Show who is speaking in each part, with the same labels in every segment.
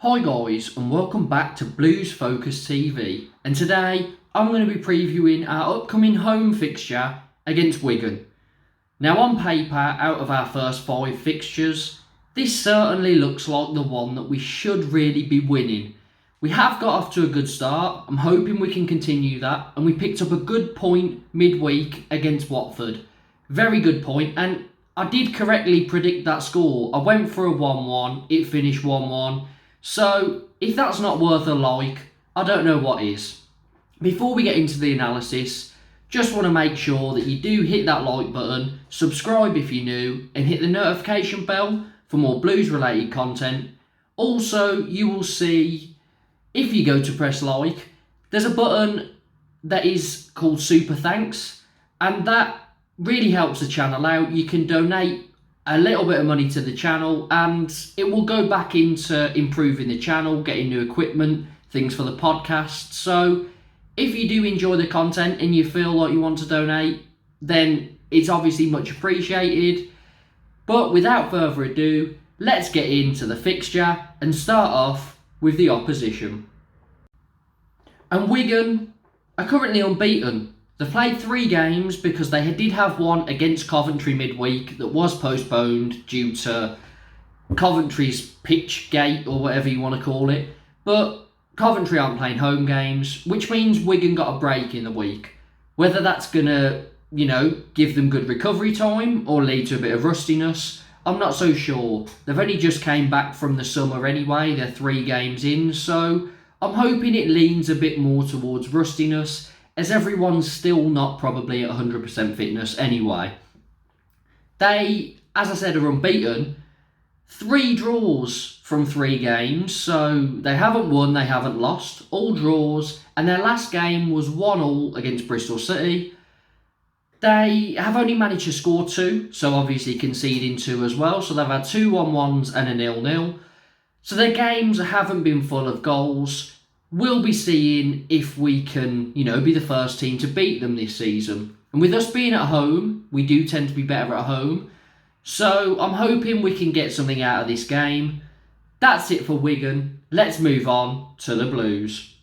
Speaker 1: Hi guys, and welcome back to Blues Focus TV, and today I'm going to be previewing our upcoming home fixture against Wigan. Now on paper, out of our first 5 fixtures, this certainly looks like the one that we should really be winning. We have got off to a good start. I'm hoping we can continue that, and we picked up a good point midweek against Watford. Very good point, and I did correctly predict that score. I went for a 1-1, it finished 1-1. So, if that's not worth a like, I don't know what is. Before we get into the analysis, just want to make sure that you do hit that like button, subscribe if you're new, and hit the notification bell for more Blues related content. Also, you will see, if you go to press like, there's a button that is called Super Thanks, and that really helps the channel out. You can donate a little bit of money to the channel and it will go back into improving the channel, getting new equipment, things for the podcast. So if you do enjoy the content and you feel like you want to donate, then it's obviously much appreciated. But without further ado, let's get into the fixture and start off with the opposition. And Wigan are currently unbeaten. They played 3 games because they did have one against Coventry midweek that was postponed due to Coventry's pitch gate or whatever you want to call it. But Coventry aren't playing home games, which means Wigan got a break in the week. Whether that's going to, give them good recovery time or lead to a bit of rustiness, I'm not so sure. They've only just came back from the summer anyway. They're 3 games in, so I'm hoping it leans a bit more towards rustiness, as everyone's still not probably at 100% fitness anyway. They, as I said, are unbeaten. 3 draws from 3 games, so they haven't won, they haven't lost. All draws, and their last game was 1-1 against Bristol City. They have only managed to score 2, so obviously conceding 2 as well. So they've had 2 1-1s and a 0-0. So their games haven't been full of goals. We'll be seeing if we can, be the first team to beat them this season. And with us being at home, we do tend to be better at home. So I'm hoping we can get something out of this game. That's it for Wigan. Let's move on to the Blues.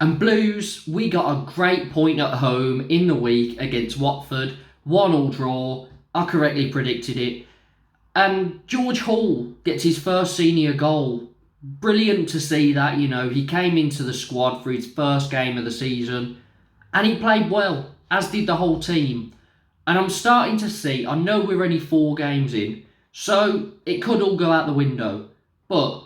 Speaker 1: And Blues, we got a great point at home in the week against Watford. 1-1 draw. I correctly predicted it. And George Hall gets his first senior goal. Brilliant to see that, he came into the squad for his first game of the season and he played well, as did the whole team. And I'm starting to see, I know we're only 4 games in, so it could all go out the window, but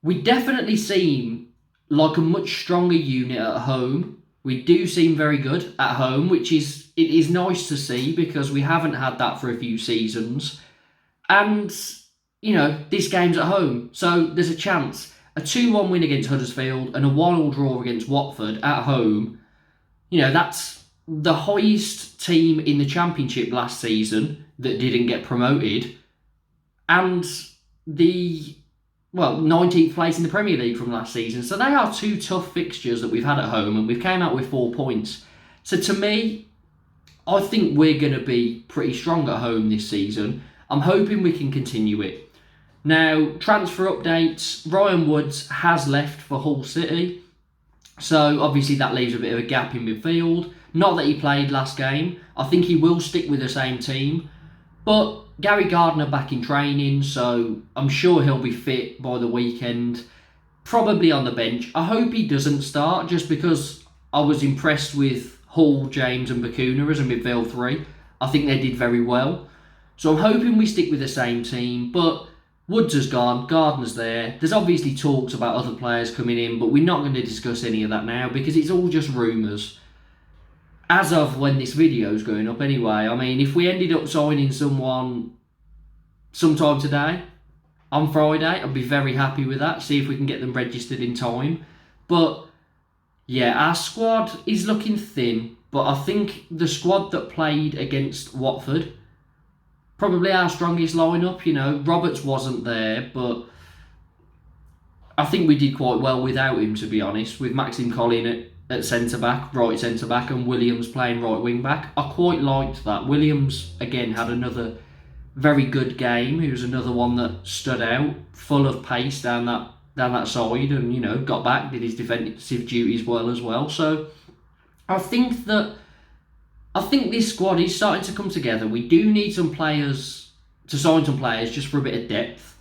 Speaker 1: we definitely seem like a much stronger unit at home. We do seem very good at home, it is nice to see because we haven't had that for a few seasons. And this game's at home, so there's a chance. A 2-1 win against Huddersfield and a 1-1 draw against Watford at home, that's the highest team in the Championship last season that didn't get promoted, and the 19th place in the Premier League from last season. So they are 2 tough fixtures that we've had at home, and we've came out with 4 points. So to me, I think we're going to be pretty strong at home this season. I'm hoping we can continue it. Now, transfer updates. Ryan Woods has left for Hull City. So, obviously, that leaves a bit of a gap in midfield. Not that he played last game. I think he will stick with the same team. But Gary Gardner back in training, so I'm sure he'll be fit by the weekend. Probably on the bench. I hope he doesn't start, just because I was impressed with Hull, James and Bacuna as a midfield 3. I think they did very well. So I'm hoping we stick with the same team, but Woods has gone, Gardner's there. There's obviously talks about other players coming in, but we're not going to discuss any of that now because it's all just rumours. As of when this video is going up anyway, I mean, if we ended up signing someone sometime today, on Friday, I'd be very happy with that. See if we can get them registered in time. But yeah, our squad is looking thin, but I think the squad that played against Watford, probably our strongest lineup. Roberts wasn't there, but I think we did quite well without him, to be honest, with Maxim Collin at centre-back, right centre-back, and Williams playing right wing-back. I quite liked that. Williams, again, had another very good game. He was another one that stood out, full of pace down down that side and, you know, got back, did his defensive duties well as well. So I think this squad is starting to come together. We do need some players to sign some players just for a bit of depth.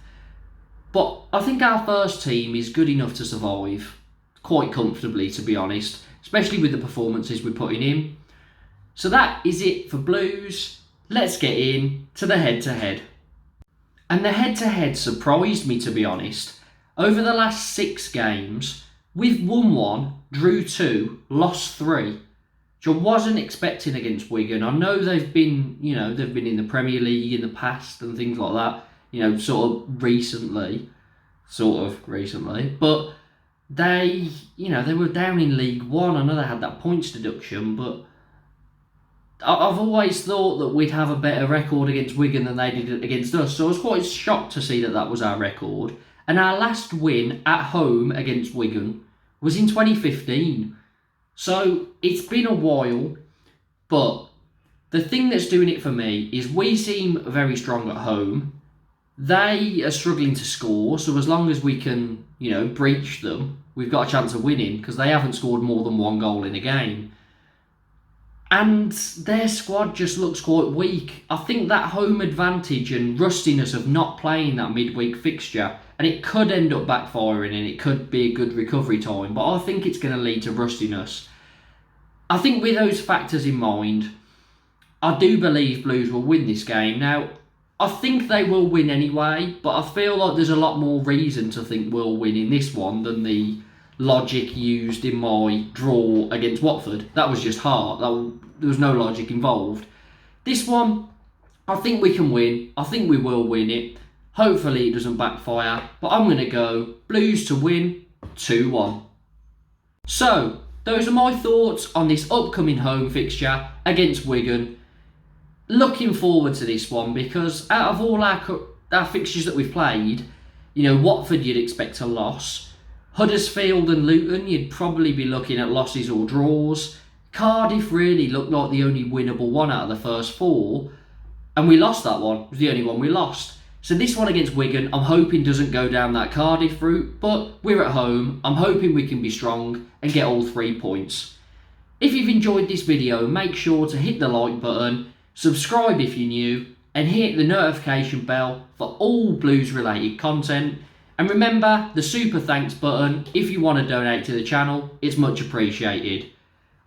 Speaker 1: But I think our first team is good enough to survive quite comfortably, to be honest, especially with the performances we're putting in. So that is it for Blues. Let's get in to the head-to-head. And the head-to-head surprised me, to be honest. Over the last 6 games, we've won 1, drew 2, lost 3. Which I wasn't expecting against Wigan. I know they've been in the Premier League in the past and things like that, you know, sort of recently. But they were down in League One. I know they had that points deduction, but I've always thought that we'd have a better record against Wigan than they did against us. So I was quite shocked to see that that was our record. And our last win at home against Wigan was in 2015. So it's been a while, but the thing that's doing it for me is we seem very strong at home. They are struggling to score, so as long as we can, you know, breach them, we've got a chance of winning because they haven't scored more than 1 goal in a game. And their squad just looks quite weak. I think that home advantage and rustiness of not playing that midweek fixture, and it could end up backfiring and it could be a good recovery time, but I think it's going to lead to rustiness. I think with those factors in mind, I do believe Blues will win this game. Now, I think they will win anyway, but I feel like there's a lot more reason to think we'll win in this one than the logic used in my draw against Watford. That was just heart. There was no logic involved. This one, I think we can win. I think we will win it. Hopefully it doesn't backfire, but I'm going to go Blues to win 2-1. So, those are my thoughts on this upcoming home fixture against Wigan. Looking forward to this one because out of all our fixtures that we've played, you know, Watford you'd expect a loss. Huddersfield and Luton, you'd probably be looking at losses or draws. Cardiff really looked like the only winnable one out of the first 4. And we lost that one. It was the only one we lost. So this one against Wigan, I'm hoping doesn't go down that Cardiff route. But we're at home. I'm hoping we can be strong and get all 3 points. If you've enjoyed this video, make sure to hit the like button, subscribe if you're new, and hit the notification bell for all Blues related content. And remember the super thanks button if you want to donate to the channel, it's much appreciated.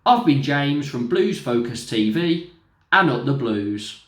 Speaker 1: I've been James from Blues Focus TV, and up the Blues.